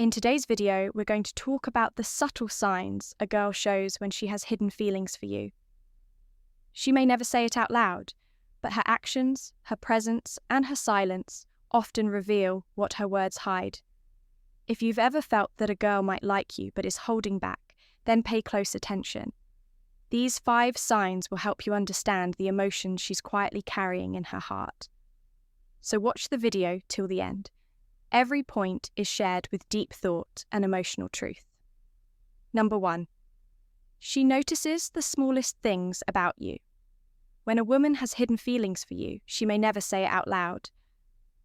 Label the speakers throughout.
Speaker 1: In today's video, we're going to talk about the subtle signs a girl shows when she has hidden feelings for you. She may never say it out loud, but her actions, her presence, and her silence often reveal what her words hide. If you've ever felt that a girl might like you but is holding back, then pay close attention. These 5 signs will help you understand the emotions she's quietly carrying in her heart. So watch the video till the end. Every point is shared with deep thought and emotional truth. Number 1. She notices the smallest things about you. When a woman has hidden feelings for you, she may never say it out loud,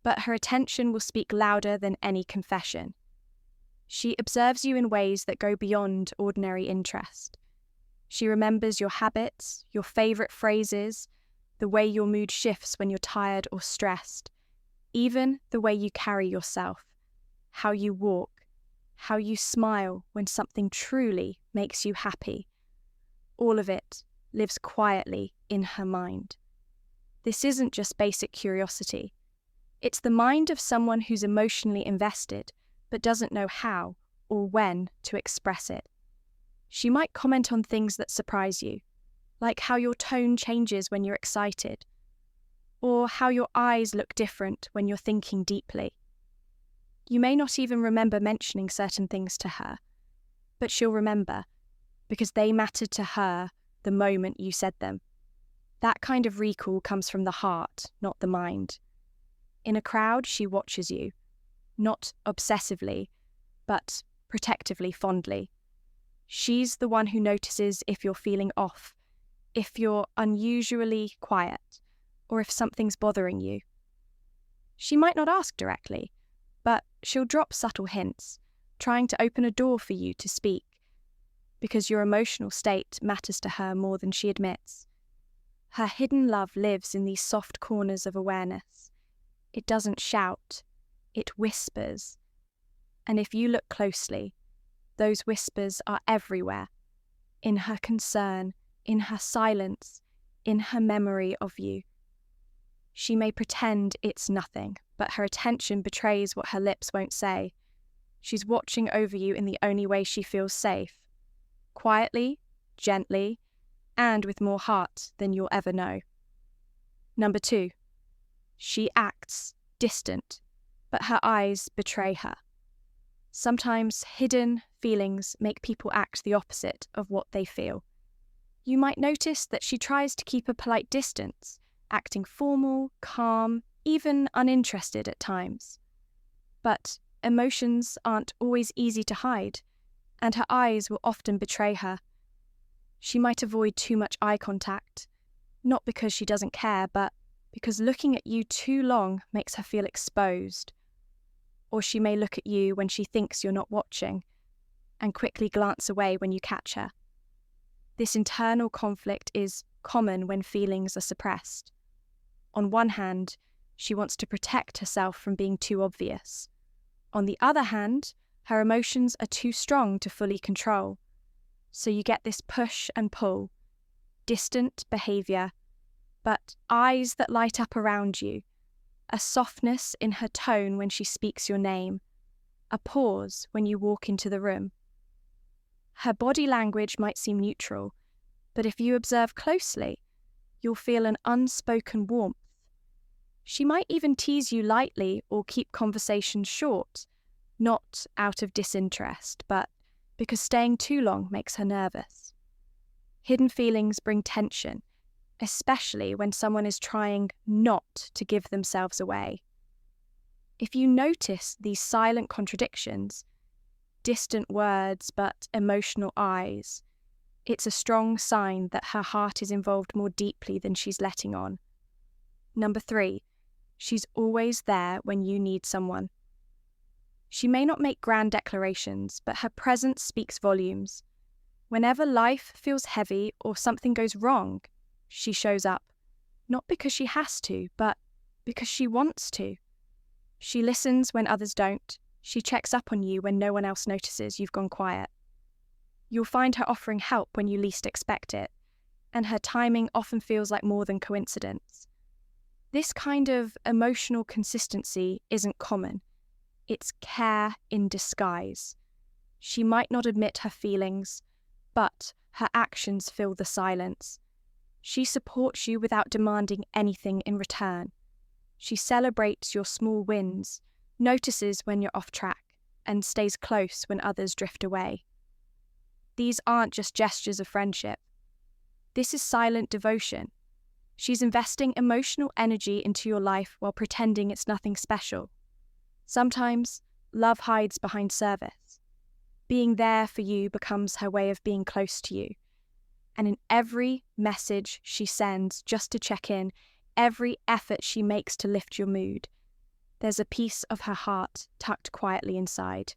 Speaker 1: but her attention will speak louder than any confession. She observes you in ways that go beyond ordinary interest. She remembers your habits, your favourite phrases, the way your mood shifts when you're tired or stressed, even the way you carry yourself, how you walk, how you smile when something truly makes you happy. All of it lives quietly in her mind. This isn't just basic curiosity. It's the mind of someone who's emotionally invested, but doesn't know how or when to express it. She might comment on things that surprise you, like how your tone changes when you're excited, or how your eyes look different when you're thinking deeply. You may not even remember mentioning certain things to her, but she'll remember, because they mattered to her the moment you said them. That kind of recall comes from the heart, not the mind. In a crowd, she watches you, not obsessively, but protectively fondly. She's the one who notices if you're feeling off, if you're unusually quiet, or if something's bothering you. She might not ask directly, but she'll drop subtle hints, trying to open a door for you to speak, because your emotional state matters to her more than she admits. Her hidden love lives in these soft corners of awareness. It doesn't shout, it whispers. And if you look closely, those whispers are everywhere, in her concern, in her silence, in her memory of you. She may pretend it's nothing, but her attention betrays what her lips won't say. She's watching over you in the only way she feels safe. Quietly, gently, and with more heart than you'll ever know. Number 2. She acts distant, but her eyes betray her. Sometimes hidden feelings make people act the opposite of what they feel. You might notice that she tries to keep a polite distance, acting formal, calm, even uninterested at times. But emotions aren't always easy to hide, and her eyes will often betray her. She might avoid too much eye contact, not because she doesn't care, but because looking at you too long makes her feel exposed. Or she may look at you when she thinks you're not watching, and quickly glance away when you catch her. This internal conflict is common when feelings are suppressed. On one hand, she wants to protect herself from being too obvious. On the other hand, her emotions are too strong to fully control. So you get this push and pull, distant behaviour, but eyes that light up around you, a softness in her tone when she speaks your name, a pause when you walk into the room. Her body language might seem neutral, but if you observe closely, you'll feel an unspoken warmth. She might even tease you lightly or keep conversations short, not out of disinterest, but because staying too long makes her nervous. Hidden feelings bring tension, especially when someone is trying not to give themselves away. If you notice these silent contradictions, distant words but emotional eyes, it's a strong sign that her heart is involved more deeply than she's letting on. Number 3, she's always there when you need someone. She may not make grand declarations, but her presence speaks volumes. Whenever life feels heavy or something goes wrong, she shows up, not because she has to, but because she wants to. She listens when others don't. She checks up on you when no one else notices you've gone quiet. You'll find her offering help when you least expect it, and her timing often feels like more than coincidence. This kind of emotional consistency isn't common. It's care in disguise. She might not admit her feelings, but her actions fill the silence. She supports you without demanding anything in return. She celebrates your small wins, notices when you're off track, and stays close when others drift away. These aren't just gestures of friendship. This is silent devotion. She's investing emotional energy into your life while pretending it's nothing special. Sometimes, love hides behind service. Being there for you becomes her way of being close to you. And in every message she sends just to check in, every effort she makes to lift your mood, there's a piece of her heart tucked quietly inside.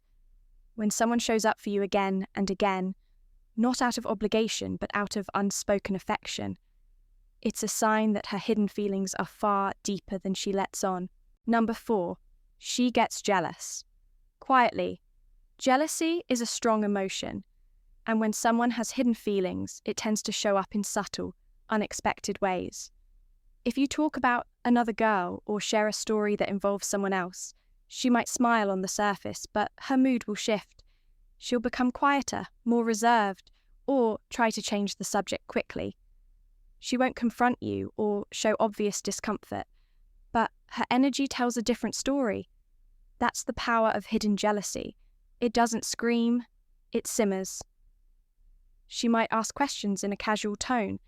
Speaker 1: When someone shows up for you again and again, not out of obligation but out of unspoken affection, it's a sign that her hidden feelings are far deeper than she lets on. Number 4, she gets jealous. Quietly. Jealousy is a strong emotion, and when someone has hidden feelings, it tends to show up in subtle, unexpected ways. If you talk about another girl or share a story that involves someone else, she might smile on the surface, but her mood will shift. She'll become quieter, more reserved, or try to change the subject quickly. She won't confront you or show obvious discomfort, but her energy tells a different story. That's the power of hidden jealousy. It doesn't scream, it simmers. She might ask questions in a casual tone,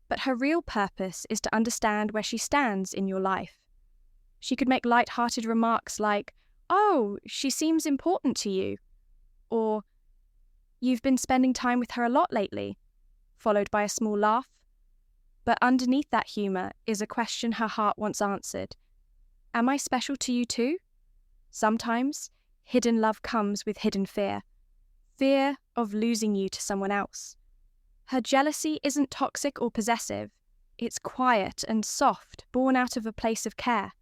Speaker 1: but her real purpose is to understand where she stands in your life. She could make light-hearted remarks like, "Oh, she seems important to you," or "You've been spending time with her a lot lately," followed by a small laugh. But underneath that humour is a question her heart wants answered. Am I special to you too? Sometimes, hidden love comes with hidden fear. Fear of losing you to someone else. Her jealousy isn't toxic or possessive. It's quiet and soft, born out of a place of care.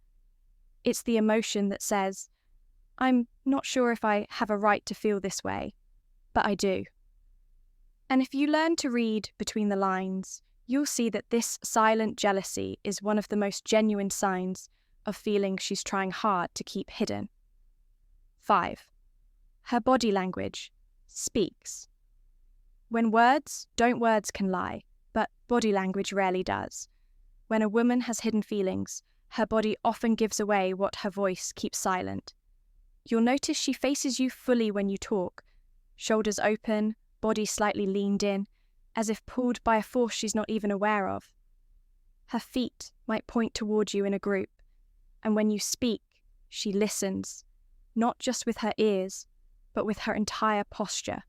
Speaker 1: It's the emotion that says, "I'm not sure if I have a right to feel this way, but I do." And if you learn to read between the lines, you'll see that this silent jealousy is one of the most genuine signs of feelings she's trying hard to keep hidden. 5. Her body language speaks. When words can lie, but body language rarely does. When a woman has hidden feelings, her body often gives away what her voice keeps silent. You'll notice she faces you fully when you talk, shoulders open, body slightly leaned in, as if pulled by a force she's not even aware of. Her feet might point toward you in a group, and when you speak, she listens, not just with her ears, but with her entire posture.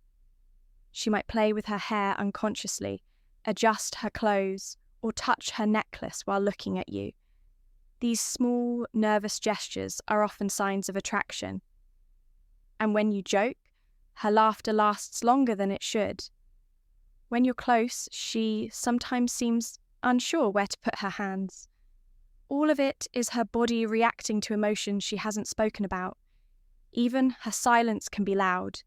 Speaker 1: She might play with her hair unconsciously, adjust her clothes, or touch her necklace while looking at you. These small, nervous gestures are often signs of attraction. And when you joke, her laughter lasts longer than it should. When you're close, she sometimes seems unsure where to put her hands. All of it is her body reacting to emotions she hasn't spoken about. Even her silence can be loud.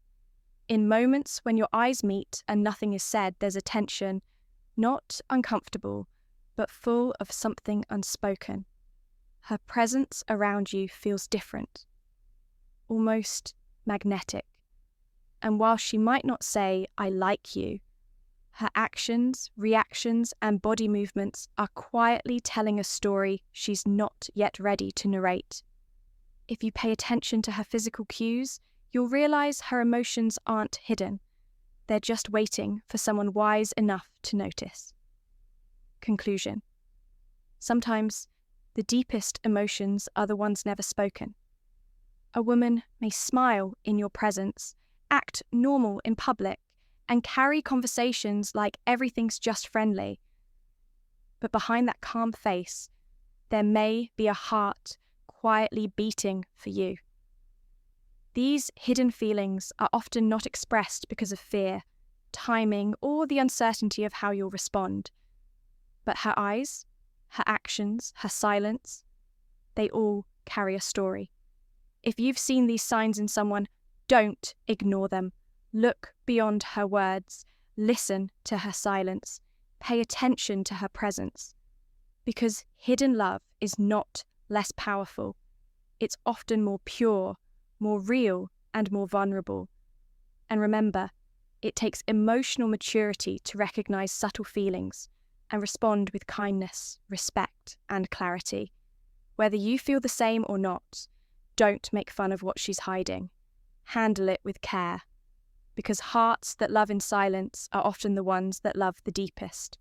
Speaker 1: In moments when your eyes meet and nothing is said, there's a tension, not uncomfortable, but full of something unspoken. Her presence around you feels different, almost magnetic. And while she might not say, "I like you," her actions, reactions, and body movements are quietly telling a story she's not yet ready to narrate. If you pay attention to her physical cues, you'll realize her emotions aren't hidden. They're just waiting for someone wise enough to notice. Conclusion. Sometimes, the deepest emotions are the ones never spoken. A woman may smile in your presence, act normal in public, and carry conversations like everything's just friendly. But behind that calm face, there may be a heart quietly beating for you. These hidden feelings are often not expressed because of fear, timing, or the uncertainty of how you'll respond. But her eyes, her actions, her silence, they all carry a story. If you've seen these signs in someone, don't ignore them. Look beyond her words, listen to her silence, pay attention to her presence. Because hidden love is not less powerful. It's often more pure, more real, and more vulnerable. And remember, it takes emotional maturity to recognize subtle feelings and respond with kindness, respect, and clarity. Whether you feel the same or not, don't make fun of what she's hiding. Handle it with care, because hearts that love in silence are often the ones that love the deepest.